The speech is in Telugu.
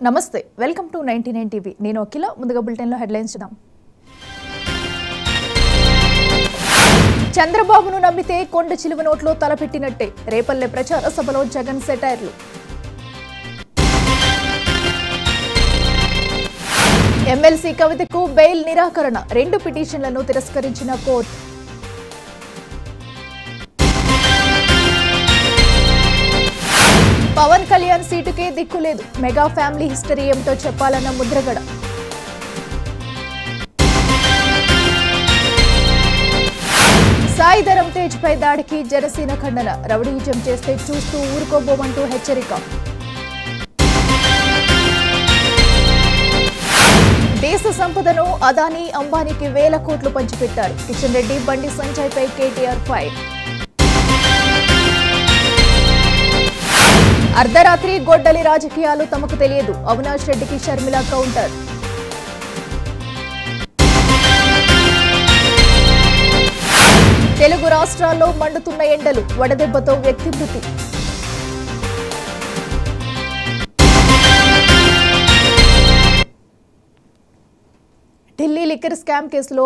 నమస్తే వెల్కమ్ టు 99 టీవీ నేను అఖిల ముందుగా బులెటిన్ లో హెడ్లైన్స్ చూద్దాం చంద్రబాబును నమ్మితే కొండ చిలువ నోట్లో తలపెట్టినట్టే రేపల్లె ప్రచార సభలో జగన్ సెటైర్లు ఎమ్మెల్సీ కవితకు బెయిల్ నిరాకరణ రెండు పిటిషన్లను తిరస్కరించిన కోర్టు పవన్ కళ్యాణ్ సీటుకే దిక్కులేదు మెగా ఫ్యామిలీ హిస్టరీ ఏమిటో చెప్పాలన్న ముద్రగడ సాయి ధరమ్ తేజ్ పై దాడికి జనసేన ఖండన రౌడీయిజం చేస్తే చూస్తూ ఊరుకోబోమంటూ హెచ్చరిక దేశ సంపదను అదానీ అంబానీకి వేల కోట్లు పంచిపెట్టారు కిషన్ రెడ్డి బండి సంజయ్ పై కేటీఆర్ ఫైర్ అర్ధరాత్రి గొడ్డలి రాజకీయాలు తమకు తెలియదు అవినాష్ రెడ్డికి షర్మిల కౌంటర్ తెలుగు రాష్ట్రాల్లో మండుతున్న ఎండలు వడదెబ్బతో వ్యక్తి మృతి ఢిల్లీ లిక్కర్ స్కామ్ కేసులో